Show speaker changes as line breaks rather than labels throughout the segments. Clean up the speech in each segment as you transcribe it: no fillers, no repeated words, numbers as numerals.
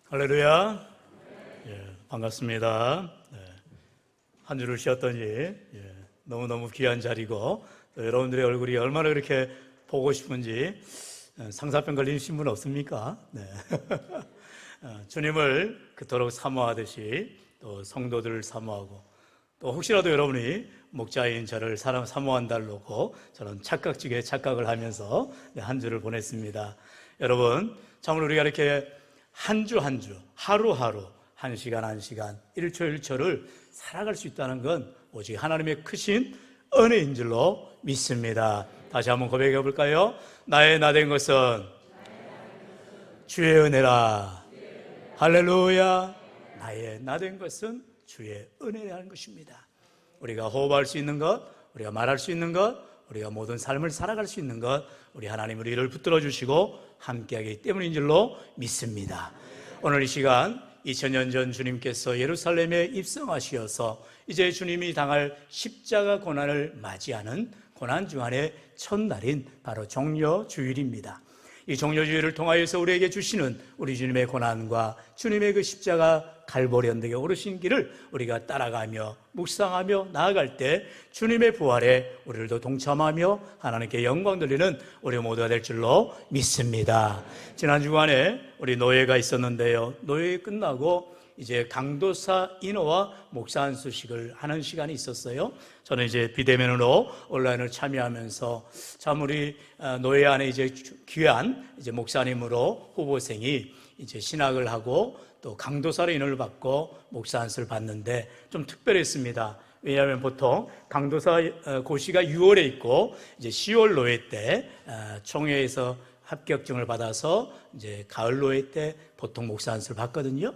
할렐루야. 반갑습니다. 한 주를 쉬었더니 너무너무 귀한 자리고 또 여러분들의 얼굴이 얼마나 그렇게 보고 싶은지 상사병 걸리신 분 없습니까? 주님을 그토록 사모하듯이 또 성도들을 사모하고 또 혹시라도 여러분이 목자인 저를 사모한다고 저는 착각지게 착각을 하면서 한 주를 보냈습니다. 여러분, 참으로 우리가 이렇게 한 주 한 주, 하루하루, 한 시간 한 시간, 1초 1초를 살아갈 수 있다는 건 오직 하나님의 크신 은혜인 줄로 믿습니다. 다시 한번 고백해 볼까요? 나의 나된 것은 주의 은혜라. 할렐루야. 나의 나된 것은 주의 은혜라는 것입니다. 우리가 호흡할 수 있는 것, 우리가 말할 수 있는 것, 우리가 모든 삶을 살아갈 수 있는 것, 우리 하나님 우리를 붙들어 주시고 함께하기 때문인 줄로 믿습니다. 오늘 이 시간 2000년 전 주님께서 예루살렘에 입성하시어서 이제 주님이 당할 십자가 고난을 맞이하는 고난 주간의 첫날인 바로 종려주일입니다. 이 종려주일을 통하여서 우리에게 주시는 우리 주님의 고난과 주님의 그 십자가 갈보리 언덕에 오르신 길을 우리가 따라가며 묵상하며 나아갈 때 주님의 부활에 우리들도 동참하며 하나님께 영광 돌리는 우리 모두가 될 줄로 믿습니다. 지난 주간에 우리 노예가 있었는데요, 노예 끝나고 이제 강도사 인호와 목사 안수식을 하는 시간이 있었어요. 저는 이제 비대면으로 온라인을 참여하면서 참 우리 노예 안에 이제 귀한 이제 목사님으로 후보생이 이제 신학을 하고 또 강도사로 인호를 받고 목사 안수를 받는데 좀 특별했습니다. 왜냐하면 보통 강도사 고시가 6월에 있고 이제 10월 노예 때 총회에서 합격증을 받아서 이제 가을 노예 때 보통 목사 안수를 받거든요.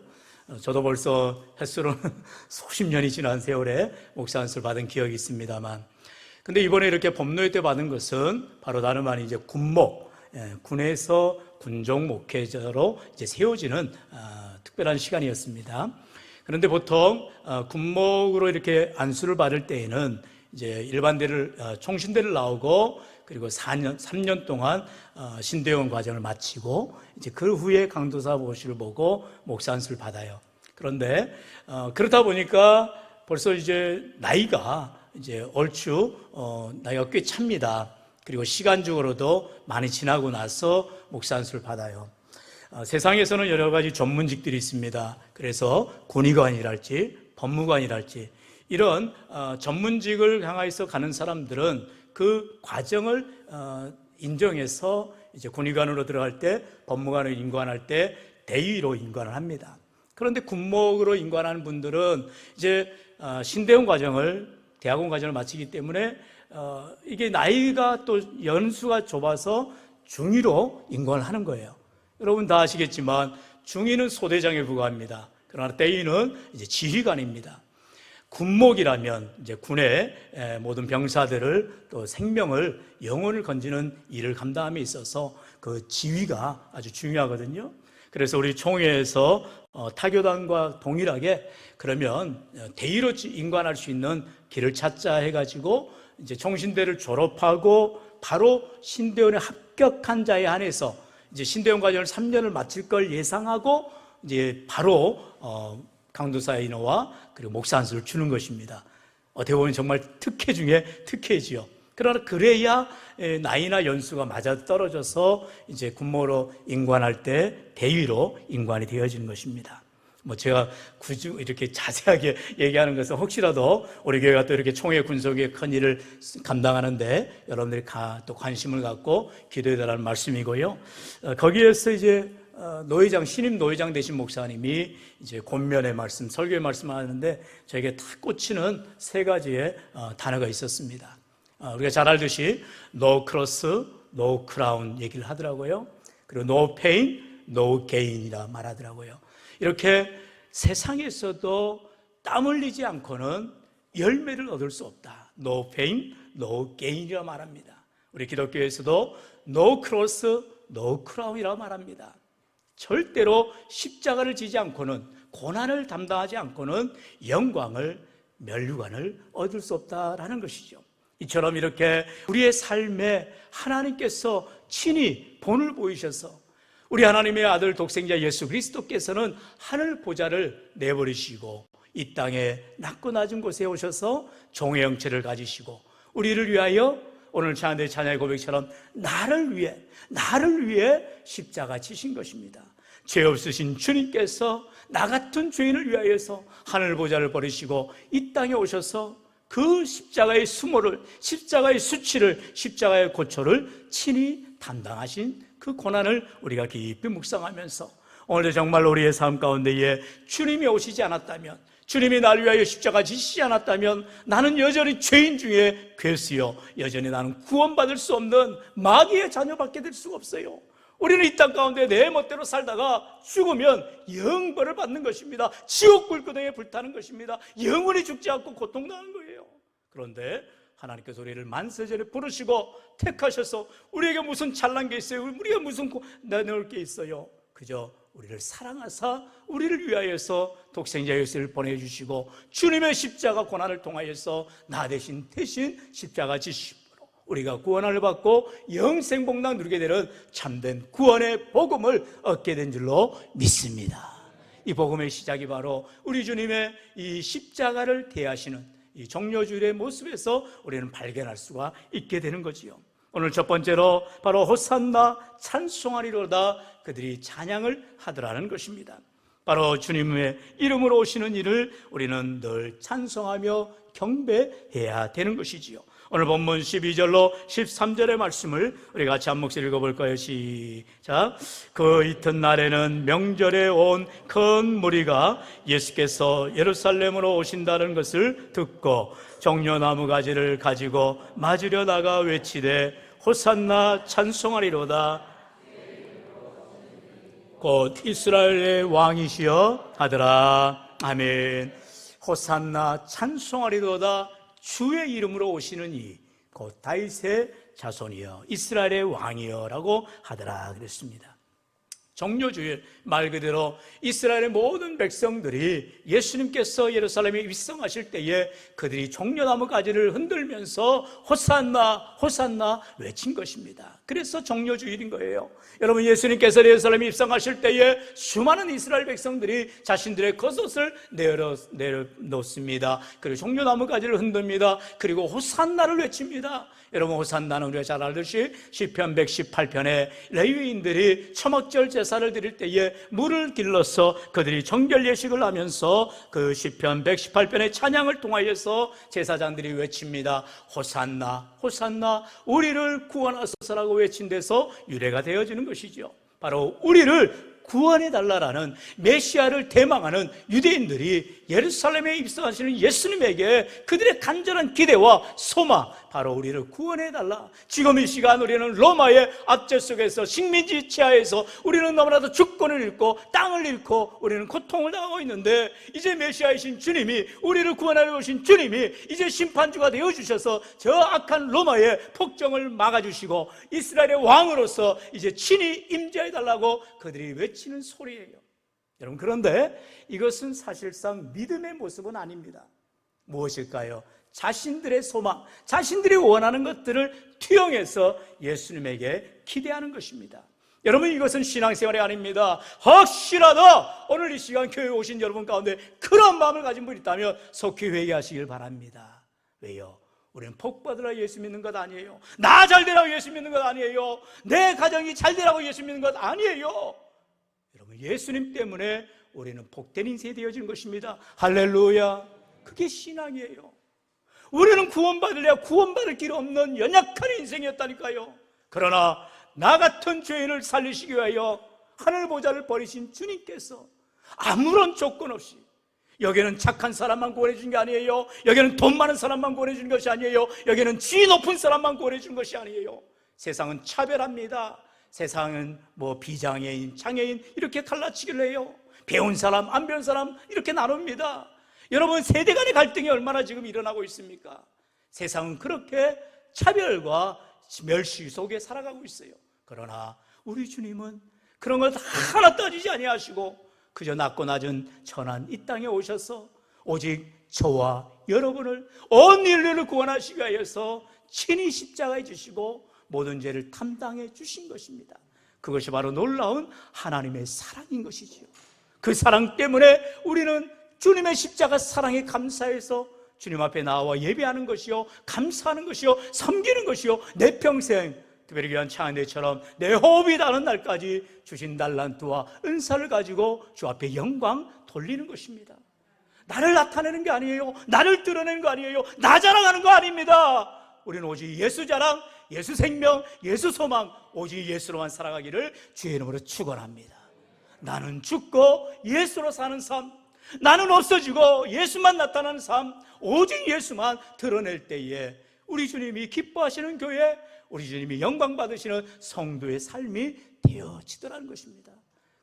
저도 벌써 횟수로는 수십 년이 지난 세월에 목사 안수를 받은 기억이 있습니다만, 근데 이번에 이렇게 법노예 때 받은 것은 바로 다름 아닌 이제 군목, 군에서 군종 목회자로 이제 세워지는 특별한 시간이었습니다. 그런데 보통 군목으로 이렇게 안수를 받을 때에는 이제 일반대를 총신대를 나오고 그리고 3년 동안 신대원 과정을 마치고 이제 그 후에 강도사 보시를 보고 목사 안수를 받아요. 그런데 그렇다 보니까 벌써 이제 나이가 이제 얼추 나이가 꽤 찹니다. 그리고 시간적으로도 많이 지나고 나서 목사 안수를 받아요. 세상에서는 여러 가지 전문직들이 있습니다. 그래서 군의관이랄지 법무관이랄지 이런 전문직을 향해서 가는 사람들은 그 과정을 인정해서 이제 군의관으로 들어갈 때, 법무관으로 임관할 때 대위로 임관을 합니다. 그런데 군목으로 임관하는 분들은 이제 신대원 과정을, 대학원 과정을 마치기 때문에 이게 나이가 또 연수가 좁아서 중위로 임관을 하는 거예요. 여러분 다 아시겠지만 중위는 소대장에 부과합니다. 그러나 대위는 이제 지휘관입니다. 군목이라면 이제 군의 모든 병사들을 또 생명을, 영혼을 건지는 일을 감당함에 있어서 그 지휘가 아주 중요하거든요. 그래서 우리 총회에서 타교단과 동일하게 그러면 대위로 임관할 수 있는 길을 찾자 해가지고 이제 총신대를 졸업하고 바로 신대원에 합격한 자에 한해서 이제 신대원 과정을 3년을 마칠 걸 예상하고 이제 바로 강도사 인호와 그리고 목사 안수를 주는 것입니다. 어떻게 보면 정말 특혜 중에 특혜지요. 그러나 그래야 나이나 연수가 맞아 떨어져서 이제 군목으로 임관할 때 대위로 임관이 되어지는 것입니다. 제가 굳이 이렇게 자세하게 얘기하는 것은 혹시라도 우리 교회가 또 이렇게 총회 군속의 큰 일을 감당하는데 여러분들이 또 관심을 갖고 기도해달라는 말씀이고요. 거기에서 이제 노회장, 신임 노회장 되신 목사님이 이제 권면의 말씀, 설교의 말씀을 하는데 저에게 탁 꽂히는 세 가지의 단어가 있었습니다. 우리가 잘 알듯이 no cross, no crown 얘기를 하더라고요. 그리고 no pain, no gain이라 말하더라고요. 이렇게 세상에서도 땀 흘리지 않고는 열매를 얻을 수 없다. No pain, no gain이라 말합니다. 우리 기독교에서도 no cross, no crown이라고 말합니다. 절대로 십자가를 지지 않고는, 고난을 담당하지 않고는 영광을, 면류관을 얻을 수 없다라는 것이죠. 이처럼 이렇게 우리의 삶에 하나님께서 친히 본을 보이셔서 우리 하나님의 아들 독생자 예수 그리스도께서는 하늘 보좌를 내버리시고 이 땅에 낮고 낮은 곳에 오셔서 종의 형체를 가지시고 우리를 위하여 오늘 찬양의 고백처럼 나를 위해 십자가 지신 것입니다. 죄 없으신 주님께서 나 같은 죄인을 위하여서 하늘 보좌를 버리시고 이 땅에 오셔서 그 십자가의 수모를, 십자가의 수치를, 십자가의 고초를 친히 담당하신 그 고난을 우리가 깊이 묵상하면서 오늘도 정말 우리의 삶 가운데에 주님이 오시지 않았다면, 주님이 나를 위하여 십자가 지시지 않았다면 나는 여전히 죄인 중에 괴수요, 여전히 나는 구원받을 수 없는 마귀의 자녀밖에 될 수가 없어요. 우리는 이 땅 가운데 내 멋대로 살다가 죽으면 영벌을 받는 것입니다. 지옥 불구덩이에 불타는 것입니다. 영원히 죽지 않고 고통당하는 거예요. 그런데 하나님께서 우리를 만세전에 부르시고 택하셔서 우리에게 무슨 잘난 게 있어요? 우리가 무슨 내놓을 게 있어요? 그저 우리를 사랑하사 우리를 위하여서 독생자 예수를 보내주시고 주님의 십자가 고난을 통하여서 나 대신 십자가 지심으로 우리가 구원을 받고 영생복락 누리게 되는 참된 구원의 복음을 얻게 된 줄로 믿습니다. 이 복음의 시작이 바로 우리 주님의 이 십자가를 대하시는 이 종려주일의 모습에서 우리는 발견할 수가 있게 되는 거지요. 오늘 첫 번째로 바로 호산나 찬송하리로다 그들이 찬양을 하더라는 것입니다. 바로 주님의 이름으로 오시는 이를 우리는 늘 찬송하며 경배해야 되는 것이지요. 오늘 본문 12절로 13절의 말씀을 우리 같이 한 목소리 읽어볼 거예요. 시작. 그 이튿날에는 명절에 온 큰 무리가 예수께서 예루살렘으로 오신다는 것을 듣고 종려나무 가지를 가지고 맞으려 나가 외치되 호산나 찬송하리로다 곧 이스라엘의 왕이시여 하더라. 아멘. 호산나 찬송하리로다 주의 이름으로 오시는 이 곧 다윗의 자손이여 이스라엘의 왕이여 라고 하더라 그랬습니다. 종려주일 말 그대로 이스라엘의 모든 백성들이 예수님께서 예루살렘에 입성하실 때에 그들이 종려나무 가지를 흔들면서 호산나 호산나 외친 것입니다. 그래서 종려주일인 거예요. 여러분, 예수님께서 예루살렘에 입성하실 때에 수많은 이스라엘 백성들이 자신들의 겉옷을 내려놓습니다. 그리고 종려나무 가지를 흔듭니다. 그리고 호산나를 외칩니다. 여러분, 호산나는 우리가 잘 알듯이 시편 118편에 레위인들이 초막절 제사를 드릴 때에 물을 길러서 그들이 정결 예식을 하면서 그 시편 118편의 찬양을 통하여서 제사장들이 외칩니다. 호산나 호산나 우리를 구원하소서라고 외친 데서 유래가 되어지는 것이죠. 바로 우리를 구원해달라라는 메시아를 대망하는 유대인들이 예루살렘에 입성하시는 예수님에게 그들의 간절한 기대와 소망, 바로 우리를 구원해달라. 지금 이 시간 우리는 로마의 압제 속에서 식민지 치하에서 우리는 너무나도 주권을 잃고 땅을 잃고 우리는 고통을 당하고 있는데 이제 메시아이신 주님이, 우리를 구원하려 오신 주님이 이제 심판주가 되어주셔서 저 악한 로마의 폭정을 막아주시고 이스라엘의 왕으로서 이제 친히 임재해달라고 그들이 외치는 소리예요. 여러분, 그런데 이것은 사실상 믿음의 모습은 아닙니다. 무엇일까요? 자신들의 소망, 자신들이 원하는 것들을 투영해서 예수님에게 기대하는 것입니다. 여러분, 이것은 신앙생활이 아닙니다. 혹시라도 오늘 이 시간 교회에 오신 여러분 가운데 그런 마음을 가진 분이 있다면 속히 회개하시길 바랍니다. 왜요? 우리는 복 받으라 예수 믿는 것 아니에요. 나 잘 되라고 예수 믿는 것 아니에요. 내 가정이 잘 되라고 예수 믿는 것 아니에요. 여러분, 예수님 때문에 우리는 복된 인생이 되어지는 것입니다. 할렐루야. 그게 신앙이에요. 우리는 구원받으려 구원받을 길 없는 연약한 인생이었다니까요. 그러나 나 같은 죄인을 살리시기 위하여 하늘 보좌를 버리신 주님께서 아무런 조건 없이, 여기는 착한 사람만 구원해 준 게 아니에요. 여기는 돈 많은 사람만 구원해 준 것이 아니에요. 여기는 지위 높은 사람만 구원해 준 것이 아니에요. 세상은 차별합니다. 세상은 비장애인, 장애인 이렇게 갈라치기를 해요. 배운 사람, 안 배운 사람 이렇게 나눕니다. 여러분, 세대 간의 갈등이 얼마나 지금 일어나고 있습니까? 세상은 그렇게 차별과 멸시 속에 살아가고 있어요. 그러나 우리 주님은 그런 것 하나 따지지 아니하시고 그저 낮고 낮은 천한 이 땅에 오셔서 오직 저와 여러분을 온 인류를 구원하시기 위해서 친히 십자가에 지시고 모든 죄를 담당해 주신 것입니다. 그것이 바로 놀라운 하나님의 사랑인 것이지요. 그 사랑 때문에 우리는 주님의 십자가 사랑에 감사해서 주님 앞에 나와 예배하는 것이요, 감사하는 것이요, 섬기는 것이요, 내 평생 특별히 귀한 차은혜처럼 내 호흡이 닿는 날까지 주신 달란트와 은사를 가지고 주 앞에 영광 돌리는 것입니다. 나를 나타내는 게 아니에요. 나를 드러내는 거 아니에요. 나 자랑하는 거 아닙니다. 우리는 오직 예수 자랑, 예수 생명, 예수 소망, 오직 예수로만 살아가기를 주의 이름으로 축원합니다. 나는 죽고 예수로 사는 삶, 나는 없어지고 예수만 나타나는 삶, 오직 예수만 드러낼 때에 우리 주님이 기뻐하시는 교회, 우리 주님이 영광 받으시는 성도의 삶이 되어지더라는 것입니다.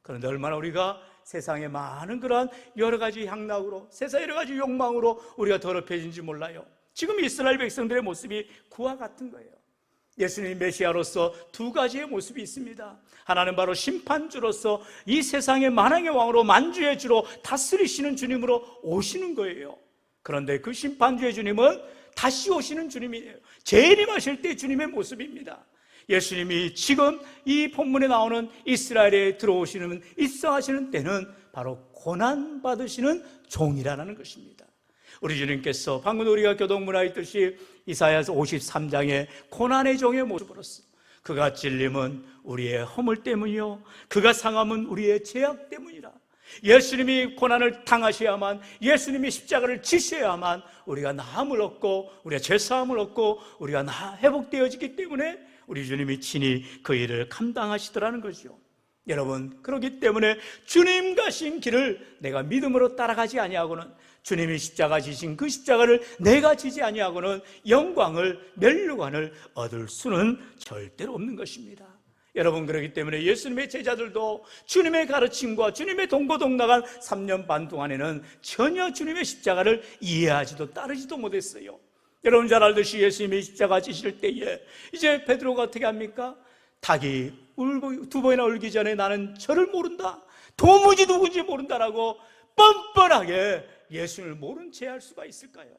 그런데 얼마나 우리가 세상의 많은 그러한 여러 가지 향락으로, 세상의 여러 가지 욕망으로 우리가 더럽혀진지 몰라요. 지금 이스라엘 백성들의 모습이 그와 같은 거예요. 예수님 메시아로서 두 가지의 모습이 있습니다. 하나는 바로 심판주로서 이 세상의 만왕의 왕으로 만주의 주로 다스리시는 주님으로 오시는 거예요. 그런데 그 심판주의 주님은 다시 오시는 주님이에요. 재림하실 때 주님의 모습입니다. 예수님이 지금 이 본문에 나오는 이스라엘에 들어오시는, 입성하시는 때는 바로 고난받으시는 종이라는 것입니다. 우리 주님께서 방금 우리가 교동문화했듯이 이사야서 53장에 고난의 종의 모습으로서 그가 찔림은 우리의 허물 때문이요, 그가 상함은 우리의 죄악 때문이라. 예수님이 고난을 당하셔야만, 예수님이 십자가를 지셔야만 우리가 나음을 얻고 우리가 죄사함을 얻고 우리가 회복되어지기 때문에 우리 주님이 친히 그 일을 감당하시더라는 거죠. 여러분, 그렇기 때문에 주님 가신 길을 내가 믿음으로 따라가지 아니하고는, 주님이 십자가 지신 그 십자가를 내가 지지 아니하고는 영광을, 면류관을 얻을 수는 절대로 없는 것입니다. 여러분, 그렇기 때문에 예수님의 제자들도 주님의 가르침과 주님의 동고동락한 3년 반 동안에는 전혀 주님의 십자가를 이해하지도 따르지도 못했어요. 여러분 잘 알듯이 예수님이 십자가 지실 때에 이제 베드로가 어떻게 합니까? 닭이 울고 두 번이나 울기 전에 나는 저를 모른다, 도무지 누군지 모른다라고 뻔뻔하게 예수님을 모른 채 할 수가 있을까요?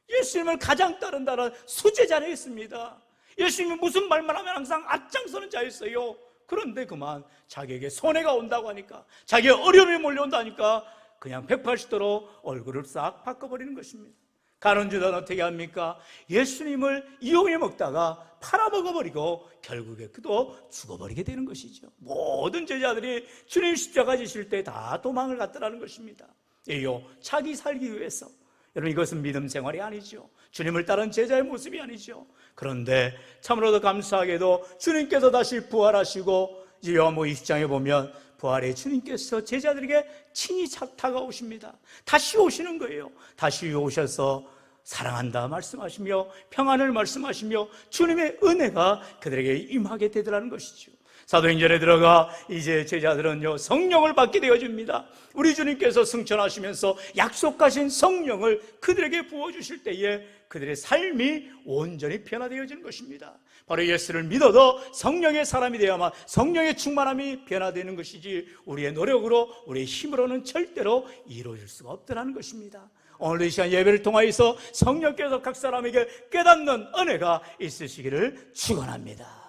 예수님을 가장 따른다는 수제자였습니다. 예수님이 무슨 말만 하면 항상 앞장서는 자였어요. 그런데 그만 자기에게 손해가 온다고 하니까, 자기의 어려움이 몰려온다니까 그냥 180도로 얼굴을 싹 바꿔버리는 것입니다. 가룟 유다는 어떻게 합니까? 예수님을 이용해 먹다가 팔아먹어버리고 결국에 그도 죽어버리게 되는 것이죠. 모든 제자들이 주님 십자가 지실 때 다 도망을 갔더라는 것입니다. 예요, 자기 살기 위해서. 여러분, 이것은 믿음 생활이 아니죠. 주님을 따른 제자의 모습이 아니죠. 그런데 참으로도 감사하게도 주님께서 다시 부활하시고, 이제 요한복음 20장에 보면 부활의 주님께서 제자들에게 친히 다가오십니다. 다시 오시는 거예요. 다시 오셔서 사랑한다 말씀하시며 평안을 말씀하시며 주님의 은혜가 그들에게 임하게 되더라는 것이죠. 사도행전에 들어가 이제 제자들은요, 성령을 받게 되어집니다. 우리 주님께서 승천하시면서 약속하신 성령을 그들에게 부어주실 때에 그들의 삶이 온전히 변화되어지는 것입니다. 바로 예수를 믿어도 성령의 사람이 되어야만 성령의 충만함이 변화되는 것이지, 우리의 노력으로 우리의 힘으로는 절대로 이루어질 수가 없더라는 것입니다. 오늘 이 시간 예배를 통하여서 성령께서 각 사람에게 깨닫는 은혜가 있으시기를 축원합니다.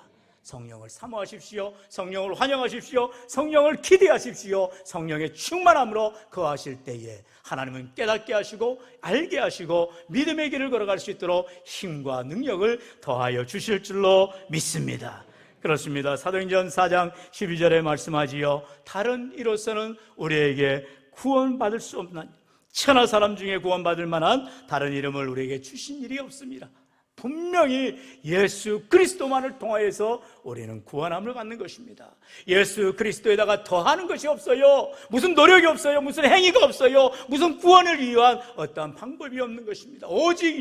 성령을 사모하십시오. 성령을 환영하십시오. 성령을 기대하십시오. 성령의 충만함으로 거하실 때에 하나님은 깨닫게 하시고 알게 하시고 믿음의 길을 걸어갈 수 있도록 힘과 능력을 더하여 주실 줄로 믿습니다. 그렇습니다. 사도행전 4장 12절에 말씀하지요, 다른 이로서는 우리에게 구원받을 수 없는, 천하 사람 중에 구원받을 만한 다른 이름을 우리에게 주신 일이 없습니다. 분명히 예수 그리스도만을 통하여서 우리는 구원함을 갖는 것입니다. 예수 그리스도에다가 더하는 것이 없어요. 무슨 노력이 없어요. 무슨 행위가 없어요. 무슨 구원을 위한 어떠한 방법이 없는 것입니다. 오직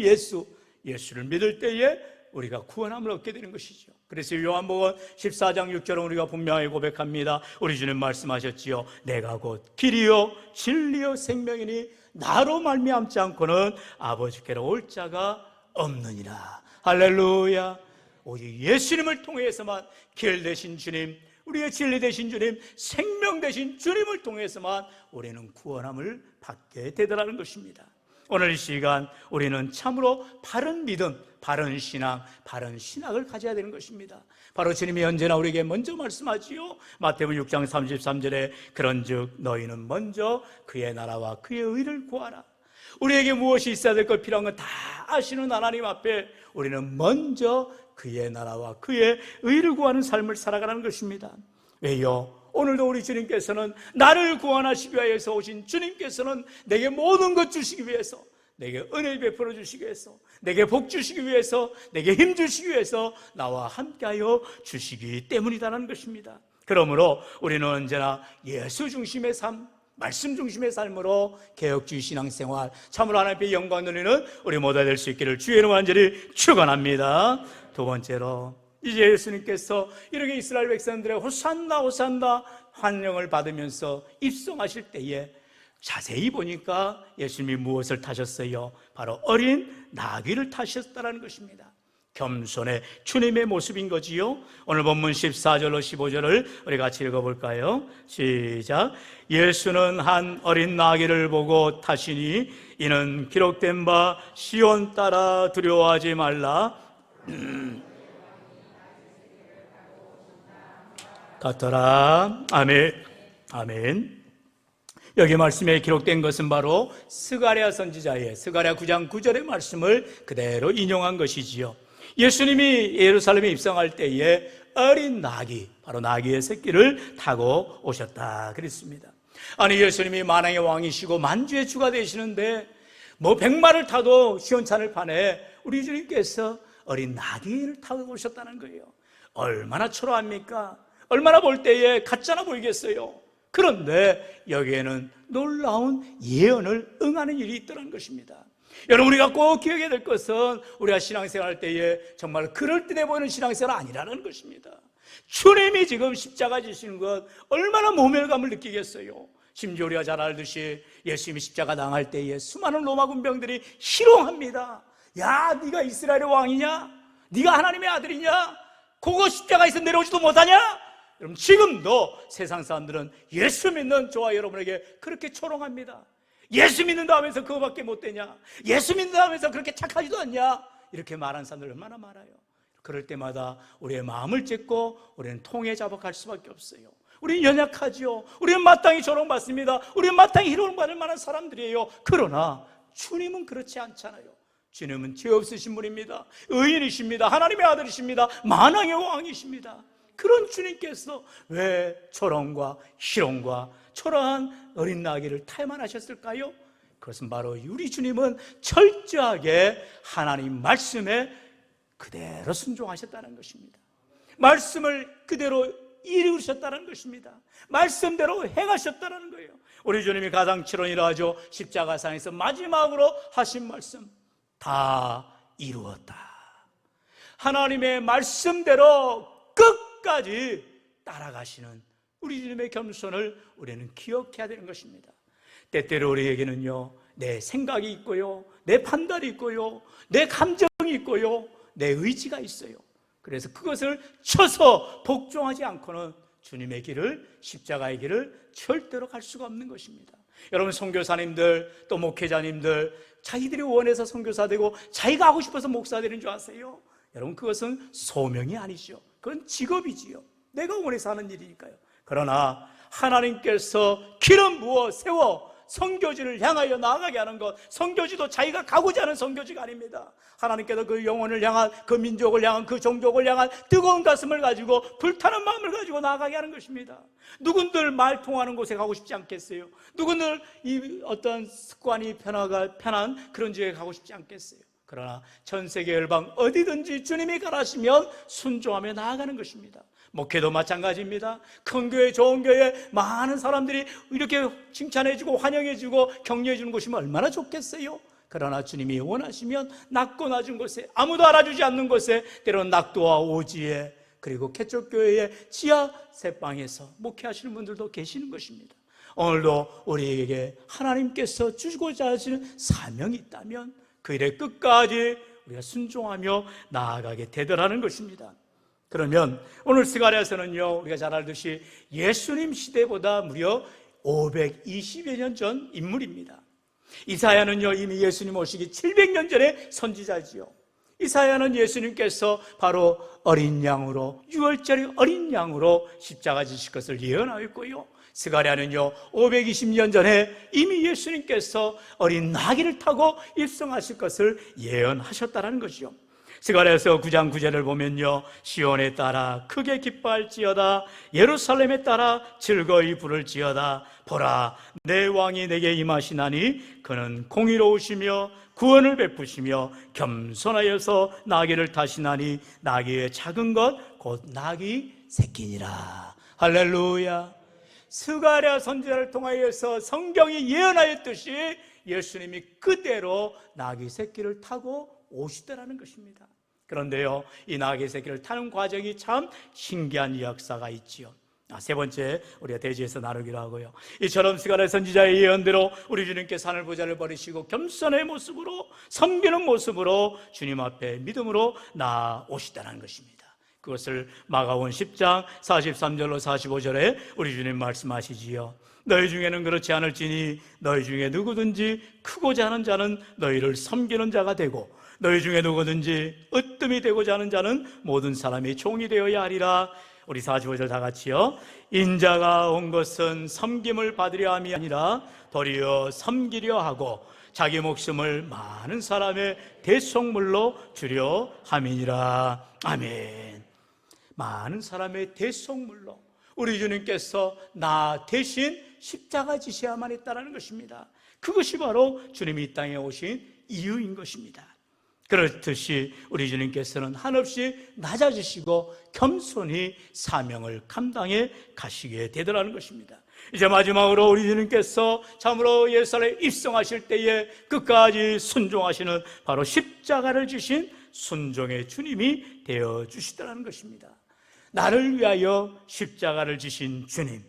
예수를 믿을 때에 우리가 구원함을 얻게 되는 것이죠. 그래서 요한복음 14장 6절은 우리가 분명히 고백합니다. 우리 주님 말씀하셨지요, 내가 곧 길이요 진리요 생명이니 나로 말미암지 않고는 아버지께로 올 자가 없느니라. 할렐루야. 오직 예수님을 통해서만, 길 되신 주님, 우리의 진리 되신 주님, 생명 되신 주님을 통해서만 우리는 구원함을 받게 되더라는 것입니다. 오늘 이 시간 우리는 참으로 바른 믿음, 바른 신앙, 바른 신학을 가져야 되는 것입니다. 바로 주님이 언제나 우리에게 먼저 말씀하지요. 마태복음 6장 33절에 그런즉 너희는 먼저 그의 나라와 그의 의를 구하라. 우리에게 무엇이 있어야 될 것, 필요한 건 다 아시는 하나님 앞에 우리는 먼저 그의 나라와 그의 의를 구하는 삶을 살아가는 것입니다. 왜요? 오늘도 우리 주님께서는 나를 구원하시기 위해서 오신 주님께서는 내게 모든 것 주시기 위해서, 내게 은혜를 베풀어 주시기 위해서, 내게 복 주시기 위해서, 내게 힘 주시기 위해서 나와 함께하여 주시기 때문이라는 것입니다. 그러므로 우리는 언제나 예수 중심의 삶, 말씀 중심의 삶으로 개혁주의 신앙생활, 참으로 하나님께 영광 돌리는 우리 모두가 될 수 있기를 주의 이름으로 간절히 축원합니다. 두 번째로, 이제 예수님께서 이렇게 이스라엘 백성들의 호산나 호산나 환영을 받으면서 입성하실 때에 자세히 보니까 예수님이 무엇을 타셨어요? 바로 어린 나귀를 타셨다는 것입니다. 겸손의 주님의 모습인 거지요. 오늘 본문 14절로 15절을 우리 같이 읽어볼까요? 시작. 예수는 한 어린 나귀를 보고 타시니 이는 기록된 바 시온 따라 두려워하지 말라 같더라. 아멘. 아멘. 여기 말씀에 기록된 것은 바로 스가랴 선지자의 스가랴 9장 9절의 말씀을 그대로 인용한 것이지요. 예수님이 예루살렘에 입성할 때에 어린 나귀, 바로 나귀의 새끼를 타고 오셨다 그랬습니다. 아니, 예수님이 만왕의 왕이시고 만주의 주가 되시는데 뭐 백마를 타도 시원찮을 판에 우리 주님께서 어린 나귀를 타고 오셨다는 거예요. 얼마나 초라합니까? 얼마나 볼 때에 가짜나 보이겠어요. 그런데 여기에는 놀라운 예언을 응하는 일이 있더라는 것입니다. 여러분, 우리가 꼭 기억해야 될 것은 우리가 신앙생활 할 때에 정말 그럴듯해 보이는 신앙생활 아니라는 것입니다. 주님이 지금 십자가 지시는 것 얼마나 모멸감을 느끼겠어요. 심지어 우리가 잘 알듯이 예수님이 십자가 당할 때에 수많은 로마 군병들이 희롱합니다. 야, 네가 이스라엘의 왕이냐? 네가 하나님의 아들이냐? 그거 십자가에서 내려오지도 못하냐? 여러분, 지금도 세상 사람들은 예수 믿는 저와 여러분에게 그렇게 초롱합니다. 예수 믿는다 하면서 그거밖에 못 되냐? 예수 믿는다 하면서 그렇게 착하지도 않냐? 이렇게 말하는 사람들 얼마나 많아요. 그럴 때마다 우리의 마음을 찢고 우리는 통에 잡아갈 수밖에 없어요. 우리는 연약하지요. 우리는 마땅히 조롱받습니다. 우리는 마땅히 희롱받을 만한 사람들이에요. 그러나 주님은 그렇지 않잖아요. 주님은 죄 없으신 분입니다. 의인이십니다. 하나님의 아들이십니다. 만왕의 왕이십니다. 그런 주님께서 왜 초롱과 희롱과 초라한 어린 나귀를 타야만 하셨을까요? 그것은 바로 우리 주님은 철저하게 하나님 말씀에 그대로 순종하셨다는 것입니다. 말씀을 그대로 이루셨다는 것입니다. 말씀대로 행하셨다는 거예요. 우리 주님이 가장 치론이라 하죠. 십자가상에서 마지막으로 하신 말씀, 다 이루었다. 하나님의 말씀대로 끝까지 따라가시는 우리 주님의 겸손을 우리는 기억해야 되는 것입니다. 때때로 우리에게는요, 내 생각이 있고요, 내 판단이 있고요, 내 감정이 있고요, 내 의지가 있어요. 그래서 그것을 쳐서 복종하지 않고는 주님의 길을, 십자가의 길을 절대로 갈 수가 없는 것입니다. 여러분, 선교사님들 또 목회자님들 자기들이 원해서 선교사 되고 자기가 하고 싶어서 목사 되는 줄 아세요? 여러분, 그것은 소명이 아니죠. 그건 직업이지요. 내가 원해서 하는 일이니까요. 그러나 하나님께서 기름 부어 세워 선교지를 향하여 나아가게 하는 것, 선교지도 자기가 가고자 하는 선교지가 아닙니다. 하나님께서 그 영혼을 향한, 그 민족을 향한, 그 종족을 향한 뜨거운 가슴을 가지고 불타는 마음을 가지고 나아가게 하는 것입니다. 누군들 말 통하는 곳에 가고 싶지 않겠어요? 누군들 이 어떤 습관이 편한 그런 지역에 가고 싶지 않겠어요? 그러나 전 세계 열방 어디든지 주님이 가라시면 순종하며 나아가는 것입니다. 목회도 마찬가지입니다. 큰 교회, 좋은 교회 많은 사람들이 이렇게 칭찬해주고 환영해주고 격려해주는 곳이면 얼마나 좋겠어요? 그러나 주님이 원하시면 낮고 낮은 곳에, 아무도 알아주지 않는 곳에, 때로는 낙도와 오지에, 그리고 개척교회의 지하 새방에서 목회하시는 분들도 계시는 것입니다. 오늘도 우리에게 하나님께서 주시고자 하시는 사명이 있다면 그 일의 끝까지 우리가 순종하며 나아가게 되더라는 것입니다. 그러면 오늘 스가랴서는요, 우리가 잘 알듯이 예수님 시대보다 무려 520여 년 전 인물입니다. 이사야는요, 이미 예수님 오시기 700년 전에 선지자지요. 이사야는 예수님께서 바로 어린 양으로, 6월절의 어린 양으로 십자가 지실 것을 예언하였고요. 스가랴는요, 520년 전에 이미 예수님께서 어린 나귀를 타고 입성하실 것을 예언하셨다는 것이죠. 스가랴서 9장 9절을 보면요, 시온에 따라 크게 기뻐할지어다, 예루살렘에 따라 즐거이 부를지어다. 보라, 내 왕이 내게 임하시나니 그는 공의로우시며 구원을 베푸시며 겸손하여서 나귀를 타시나니 나귀의 작은 것 곧 나귀 새끼니라. 할렐루야. 스가랴 선지자를 통하여서 성경이 예언하였듯이 예수님이 그대로 나귀 새끼를 타고 오시더라는 것입니다. 그런데요, 이 나귀 새끼를 타는 과정이 참 신기한 역사가 있지요. 세 번째, 우리가 대지에서 나누기로 하고요, 이처럼 스가랴 선지자의 예언대로 우리 주님께서 하늘 보좌를 버리시고 겸손의 모습으로, 섬기는 모습으로 주님 앞에 믿음으로 나오시다는 것입니다. 그것을 마가복음 10장 43절로 45절에 우리 주님 말씀하시지요. 너희 중에는 그렇지 않을지니 너희 중에 누구든지 크고자 하는 자는 너희를 섬기는 자가 되고 너희 중에 누구든지 으뜸이 되고자 하는 자는 모든 사람이 종이 되어야 하리라. 우리 45절 다 같이요. 인자가 온 것은 섬김을 받으려 함이 아니라 도리어 섬기려 하고 자기 목숨을 많은 사람의 대속물로 주려 함이니라. 아멘. 많은 사람의 대속물로 우리 주님께서 나 대신 십자가 지셔야만 했다는 것입니다. 그것이 바로 주님이 이 땅에 오신 이유인 것입니다. 그렇듯이 우리 주님께서는 한없이 낮아지시고 겸손히 사명을 감당해 가시게 되더라는 것입니다. 이제 마지막으로 우리 주님께서 참으로 예루살렘에 입성하실 때에 끝까지 순종하시는 바로 십자가를 지신 순종의 주님이 되어주시더라는 것입니다. 나를 위하여 십자가를 지신 주님,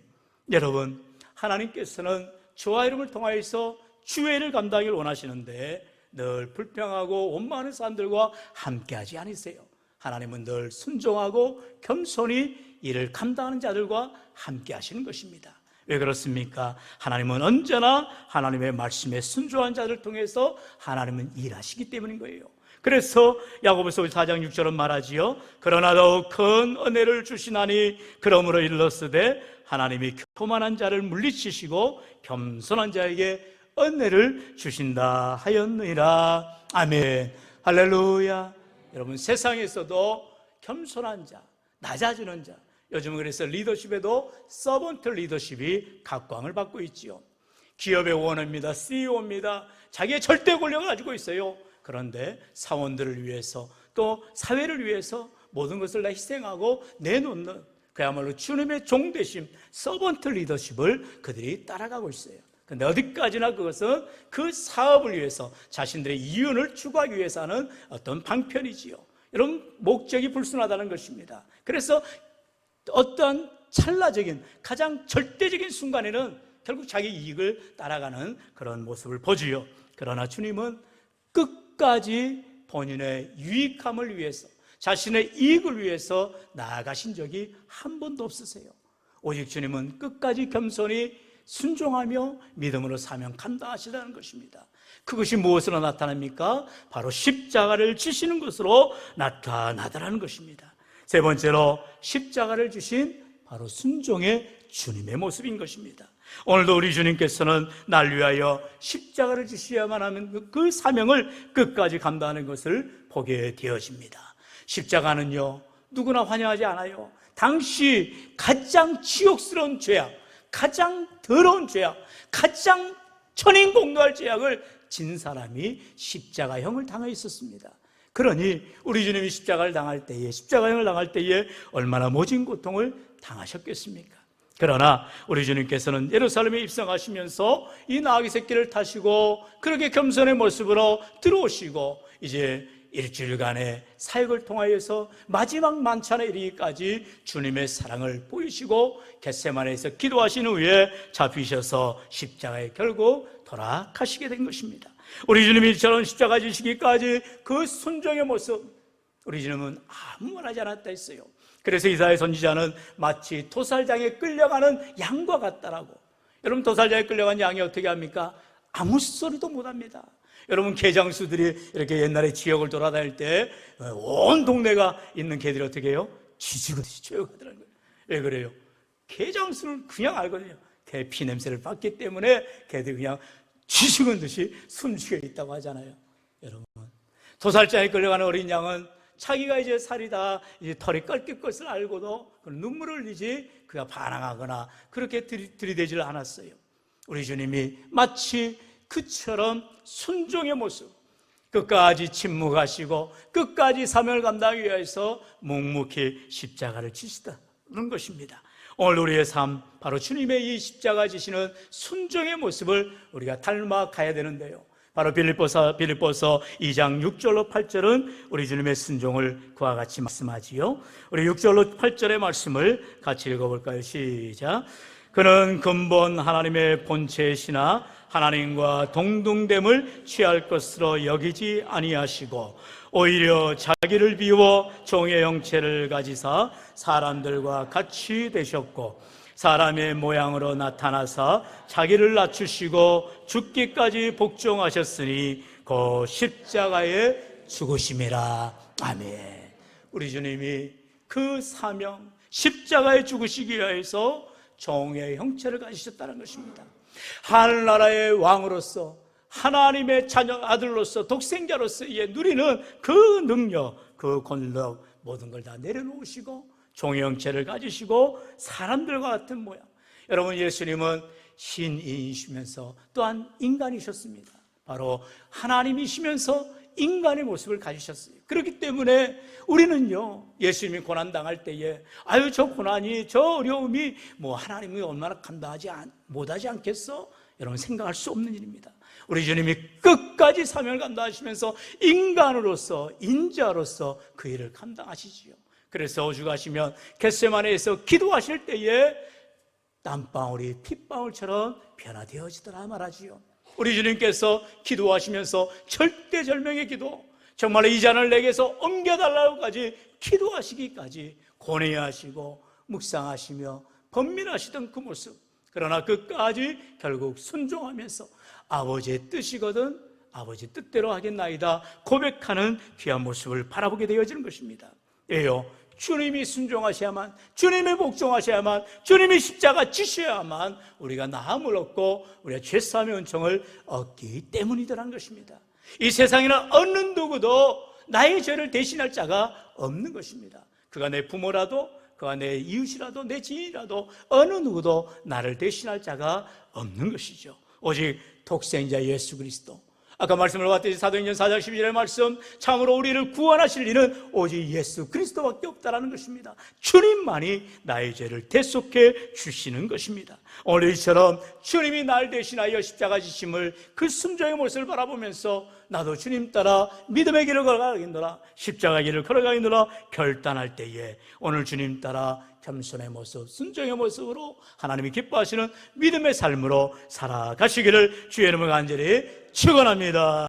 여러분, 하나님께서는 저와 여러분을 통하여서 주애를 감당하기를 원하시는데 늘 불평하고 원망하는 사람들과 함께하지 않으세요. 하나님은 늘 순종하고 겸손히 이를 감당하는 자들과 함께하시는 것입니다. 왜 그렇습니까? 하나님은 언제나 하나님의 말씀에 순종한 자들을 통해서 하나님은 일하시기 때문인 거예요. 그래서 야고보서 4장 6절은 말하지요. 그러나 더욱 큰 은혜를 주시나니 그러므로 일렀으되 하나님이 교만한 자를 물리치시고 겸손한 자에게 은혜를 주신다 하였느니라. 아멘. 할렐루야. 여러분, 세상에서도 겸손한 자, 낮아지는 자, 요즘은 그래서 리더십에도 서번트 리더십이 각광을 받고 있지요. 기업의 오너입니다. CEO입니다. 자기의 절대 권력을 가지고 있어요. 그런데 사원들을 위해서 또 사회를 위해서 모든 것을 다 희생하고 내놓는 그야말로 주님의 종되심, 서번트 리더십을 그들이 따라가고 있어요. 그런데 어디까지나 그것은 그 사업을 위해서 자신들의 이윤을 추구하기 위해서 하는 어떤 방편이지요. 여러분, 목적이 불순하다는 것입니다. 그래서 어떤 찰나적인 가장 절대적인 순간에는 결국 자기 이익을 따라가는 그런 모습을 보지요. 그러나 주님은 끝까지 본인의 유익함을 위해서, 자신의 이익을 위해서 나아가신 적이 한 번도 없으세요. 오직 주님은 끝까지 겸손히 순종하며 믿음으로 사명 감당하시다는 것입니다. 그것이 무엇으로 나타납니까? 바로 십자가를 지시는 것으로 나타나더라는 것입니다. 세 번째로 십자가를 지신 바로 순종의 주님의 모습인 것입니다. 오늘도 우리 주님께서는 날 위하여 십자가를 지셔야만 하면 그 사명을 끝까지 감당하는 것을 보게 되어집니다. 십자가는요, 누구나 환영하지 않아요. 당시 가장 지옥스러운 죄악, 가장 더러운 죄악, 가장 천인공노할 죄악을 진 사람이 십자가형을 당해 있었습니다. 그러니 우리 주님이 십자가형을 당할 때에 얼마나 모진 고통을 당하셨겠습니까? 그러나 우리 주님께서는 예루살렘에 입성하시면서 이 나귀 새끼를 타시고 그렇게 겸손의 모습으로 들어오시고 이제 일주일간의 사역을 통하여서 마지막 만찬에 이르기까지 주님의 사랑을 보이시고 겟세마네에서 기도하신 후에 잡히셔서 십자가에 결국 돌아가시게 된 것입니다. 우리 주님이 저런 십자가 지시기까지 그 순종의 모습, 우리 주님은 아무 말 하지 않았다 했어요. 그래서 이사야 선지자는 마치 도살장에 끌려가는 양과 같다라고. 여러분, 도살장에 끌려간 양이 어떻게 합니까? 아무 소리도 못합니다. 여러분, 개장수들이 이렇게 옛날에 지역을 돌아다닐 때 온 동네가 있는 개들이 어떻게 해요? 쥐지듯이 조용하더라는 거예요. 왜 그래요? 개장수는 그냥 알거든요. 개 피 냄새를 맡기 때문에 개들이 그냥 쥐죽은 듯이 숨죽여 있다고 하잖아요. 여러분, 도살장에 끌려가는 어린 양은 자기가 이제 살이 다 이제 털이 꺾일 것을 알고도 눈물을 흘리지 그가 반항하거나 그렇게 들이대질 않았어요. 우리 주님이 마치 그처럼 순종의 모습, 끝까지 침묵하시고 끝까지 사명을 감당하기 위해서 묵묵히 십자가를 지시다는 것입니다. 오늘 우리의 삶, 바로 주님의 이 십자가 지시는 순종의 모습을 우리가 닮아가야 되는데요, 바로 빌립보서 2장 6절로 8절은 우리 주님의 순종을 그와 같이 말씀하지요. 우리 6절로 8절의 말씀을 같이 읽어볼까요? 시작. 그는 근본 하나님의 본체이시나 하나님과 동등됨을 취할 것으로 여기지 아니하시고 오히려 자기를 비워 종의 형체를 가지사 사람들과 같이 되셨고 사람의 모양으로 나타나사 자기를 낮추시고 죽기까지 복종하셨으니 그 십자가에 죽으심이라. 아멘. 우리 주님이 그 사명, 십자가에 죽으시기 위해서 종의 형체를 가지셨다는 것입니다. 하늘나라의 왕으로서, 하나님의 자녀 아들로서, 독생자로서의 누리는 그 능력, 그 권력, 모든 걸 다 내려놓으시고 종의 형체를 가지시고 사람들과 같은 모양. 여러분, 예수님은 신이시면서 또한 인간이셨습니다. 바로 하나님이시면서 인간의 모습을 가지셨어요. 그렇기 때문에 우리는요, 예수님이 고난당할 때에 아유, 저 고난이, 저 어려움이 뭐 하나님이 얼마나 감당하지 못하지 않겠어? 여러분, 생각할 수 없는 일입니다. 우리 주님이 끝까지 사명을 감당하시면서 인간으로서, 인자로서 그 일을 감당하시지요. 그래서 오죽하시면 겟세마네에서 기도하실 때에 땀방울이 핏방울처럼 변화되어지더라 말하지요. 우리 주님께서 기도하시면서 절대절명의 기도, 정말 이 잔을 내게서 옮겨달라고까지 기도하시기까지 고뇌하시고 묵상하시며 번민하시던 그 모습, 그러나 끝까지 결국 순종하면서 아버지의 뜻이거든 아버지 뜻대로 하겠나이다 고백하는 귀한 모습을 바라보게 되어지는 것입니다. 예요, 주님이 순종하셔야만, 주님이 복종하셔야만, 주님이 십자가 지셔야만 우리가 나음을 얻고 우리가 죄사함의 은총을 얻기 때문이더라는 것입니다. 이 세상에는 어느 누구도 나의 죄를 대신할 자가 없는 것입니다. 그가 내 부모라도, 그가 내 이웃이라도, 내 지인이라도 어느 누구도 나를 대신할 자가 없는 것이죠. 오직 독생자 예수 그리스도, 아까 말씀을 봤듯이 사도행전 4장 12절의 말씀, 참으로 우리를 구원하실 이는 오직 예수 그리스도밖에 없다라는 것입니다. 주님만이 나의 죄를 대속해 주시는 것입니다. 오늘 이처럼 주님이 날 대신하여 십자가 지심을, 그 순종의 모습을 바라보면서 나도 주님 따라 믿음의 길을 걸어가겠노라, 십자가의 길을 걸어가겠노라 결단할 때에 오늘 주님 따라 겸손의 모습, 순종의 모습으로 하나님이 기뻐하시는 믿음의 삶으로 살아가시기를 주의 이름으로 간절히 축원합니다.